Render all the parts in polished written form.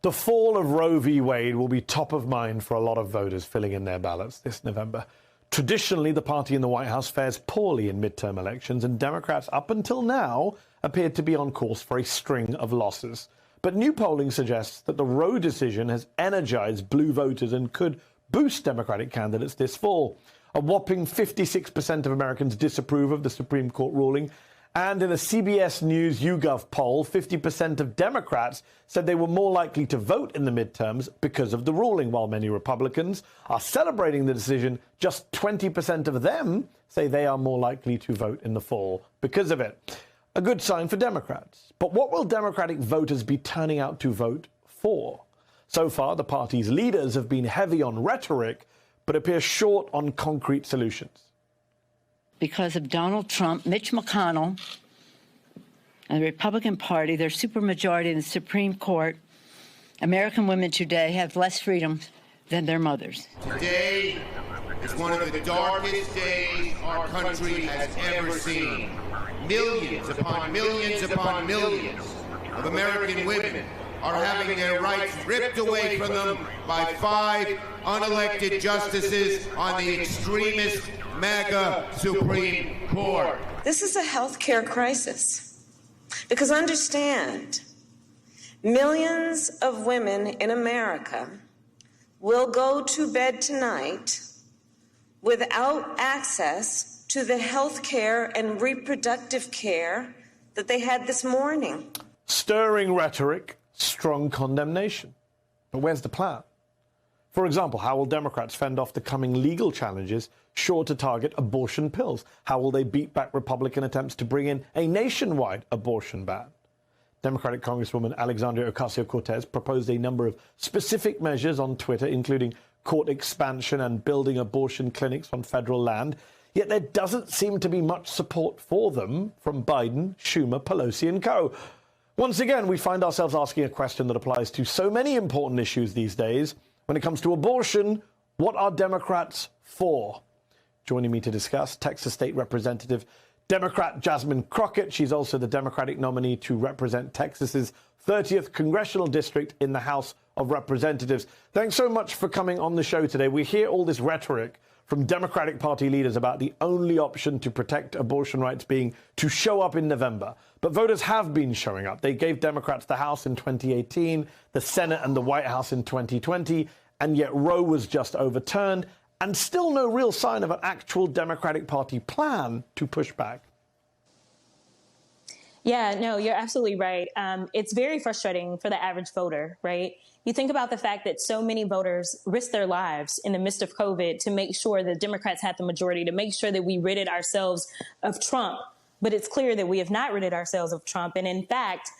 The fall of Roe v. Wade will be top of mind for a lot of voters filling in their ballots this November. Traditionally, the party in the White House fares poorly in midterm elections, and Democrats up until now appeared to be on course for a string of losses. But new polling suggests that the Roe decision has energized blue voters and could boost Democratic candidates this fall. A whopping 56% of Americans disapprove of the Supreme Court ruling. And in a CBS News YouGov poll, 50% of Democrats said they were more likely to vote in the midterms because of the ruling, while many Republicans are celebrating the decision. Just 20% of them say they are more likely to vote in the fall because of it. A good sign for Democrats. But what will Democratic voters be turning out to vote for? So far, the party's leaders have been heavy on rhetoric, but appear short on concrete solutions. Because of Donald Trump, Mitch McConnell, and the Republican Party, their supermajority in the Supreme Court, American women today have less freedom than their mothers. Today is one of the darkest days our country has ever seen. Millions upon millions upon millions of American women are having their rights ripped away from them by 5 unelected justices on the extremist MAGA Supreme Court. This is a health care crisis. Because understand, millions of women in America will go to bed tonight without access to the health care and reproductive care that they had this morning. Stirring rhetoric, strong condemnation. But where's the plan? For example, how will Democrats fend off the coming legal challenges sure to target abortion pills? How will they beat back Republican attempts to bring in a nationwide abortion ban? Democratic Congresswoman Alexandria Ocasio-Cortez proposed a number of specific measures on Twitter, including court expansion and building abortion clinics on federal land. Yet there doesn't seem to be much support for them from Biden, Schumer, Pelosi, and co. Once again, we find ourselves asking a question that applies to so many important issues these days. When it comes to abortion, what are Democrats for? Joining me to discuss, Texas State Representative Democrat Jasmine Crockett. She's also the Democratic nominee to represent Texas's 30th congressional district in the House of Representatives. Thanks so much for coming on the show today. We hear all this rhetoric from Democratic Party leaders about the only option to protect abortion rights being to show up in November. But voters have been showing up. They gave Democrats the House in 2018, the Senate and the White House in 2020, and yet Roe was just overturned, and still no real sign of an actual Democratic Party plan to push back. Yeah, no, you're absolutely right. It's very frustrating for the average voter, right? You think about the fact that so many voters risked their lives in the midst of COVID to make sure that Democrats had the majority, to make sure that we ridded ourselves of Trump. But it's clear that we have not ridded ourselves of Trump. And in fact,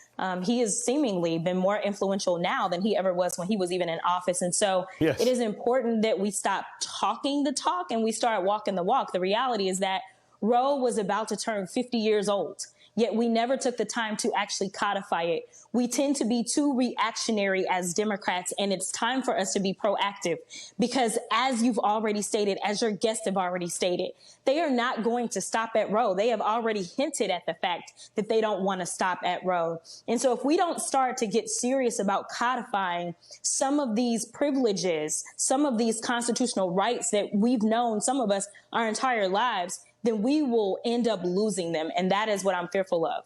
he has seemingly been more influential now than he ever was when he was even in office. And so It is important that we stop talking the talk and we start walking the walk. The reality is that Roe was about to turn 50 years old. Yet we never took the time to actually codify it. We tend to be too reactionary as Democrats, and it's time for us to be proactive because, as you've already stated, as your guests have already stated, they are not going to stop at Roe. They have already hinted at the fact that they don't want to stop at Roe. And so if we don't start to get serious about codifying some of these privileges, some of these constitutional rights that we've known, some of us, our entire lives, then we will end up losing them. And that is what I'm fearful of.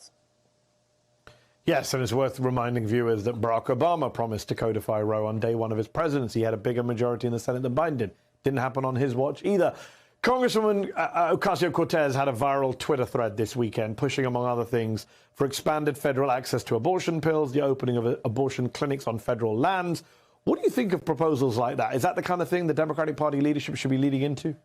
Yes, and it's worth reminding viewers that Barack Obama promised to codify Roe on day one of his presidency. He had a bigger majority in the Senate than Biden did. Didn't happen on his watch either. Congresswoman Ocasio-Cortez had a viral Twitter thread this weekend pushing, among other things, for expanded federal access to abortion pills, the opening of abortion clinics on federal lands. What do you think of proposals like that? Is that the kind of thing the Democratic Party leadership should be leading into?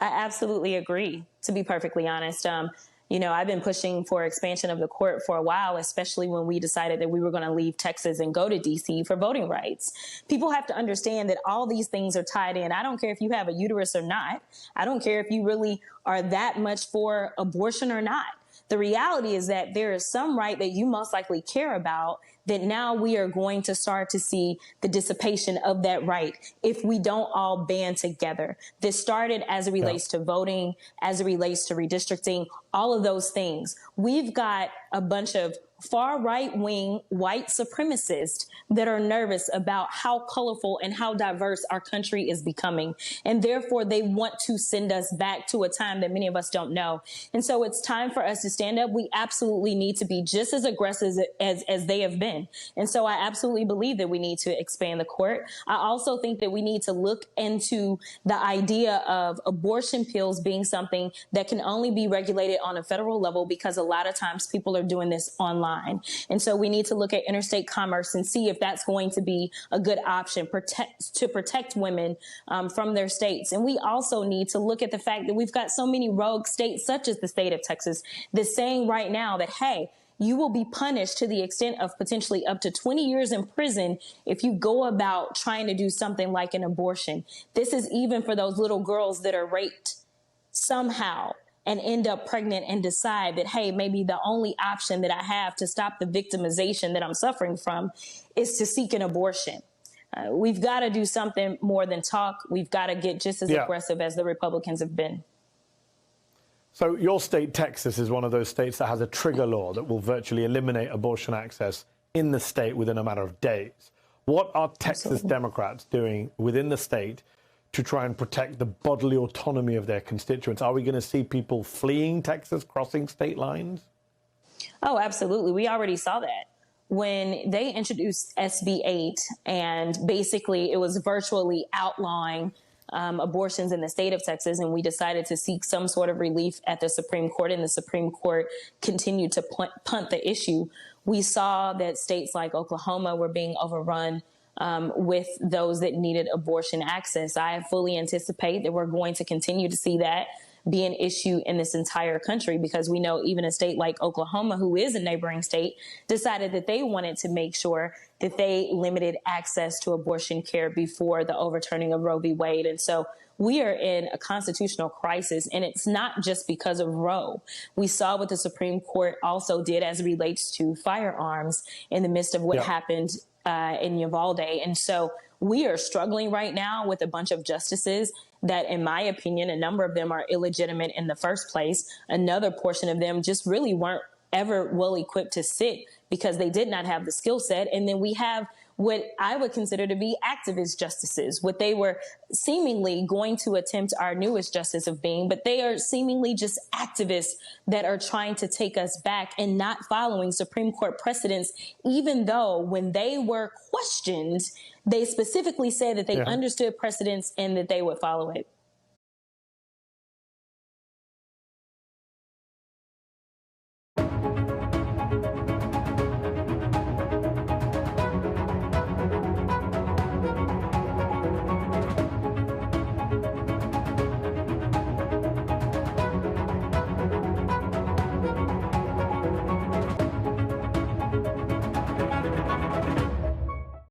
I absolutely agree, to be perfectly honest. I've been pushing for expansion of the court for a while, especially when we decided that we were going to leave Texas and go to D.C. for voting rights. People have to understand that all these things are tied in. I don't care if you have a uterus or not. I don't care if you really are that much for abortion or not. The reality is that there is some right that you most likely care about that now we are going to start to see the dissipation of that right if we don't all band together. This started as it relates to voting, as it relates to redistricting, all of those things. We've got a bunch of far right-wing white supremacists that are nervous about how colorful and how diverse our country is becoming. And therefore, they want to send us back to a time that many of us don't know. And so it's time for us to stand up. We absolutely need to be just as aggressive as they have been. And so I absolutely believe that we need to expand the court. I also think that we need to look into the idea of abortion pills being something that can only be regulated on a federal level, because a lot of times people are doing this online. And so we need to look at interstate commerce and see if that's going to be a good option to protect women from their states. And we also need to look at the fact that we've got so many rogue states, such as the state of Texas, that's saying right now that, hey, you will be punished to the extent of potentially up to 20 years in prison if you go about trying to do something like an abortion. This is even for those little girls that are raped somehow and end up pregnant and decide that, hey, maybe the only option that I have to stop the victimization that I'm suffering from is to seek an abortion. We've got to do something more than talk. We've got to get just as aggressive as the Republicans have been. So your state, Texas, is one of those states that has a trigger law that will virtually eliminate abortion access in the state within a matter of days. What are Texas Democrats doing within the state to try and protect the bodily autonomy of their constituents? Are we going to see people fleeing Texas, crossing state lines? Oh, absolutely. We already saw that when they introduced SB 8, and basically it was virtually outlawing abortions in the state of Texas, and we decided to seek some sort of relief at the Supreme Court, and the Supreme Court continued to punt the issue. We saw that states like Oklahoma were being overrun with those that needed abortion access. I fully anticipate that we're going to continue to see that be an issue in this entire country, because we know even a state like Oklahoma, who is a neighboring state, decided that they wanted to make sure that they limited access to abortion care before the overturning of Roe v. Wade. And so we are in a constitutional crisis, and it's not just because of Roe. We saw what the Supreme Court also did as it relates to firearms in the midst of what happened in Uvalde. And so we are struggling right now with a bunch of justices that, in my opinion, a number of them are illegitimate in the first place. Another portion of them just really weren't ever well equipped to sit because they did not have the skill set. And then we have what I would consider to be activist justices, what they were seemingly going to attempt our newest justice of being, but they are seemingly just activists that are trying to take us back and not following Supreme Court precedents, even though when they were questioned, they specifically said that they understood precedents and that they would follow it.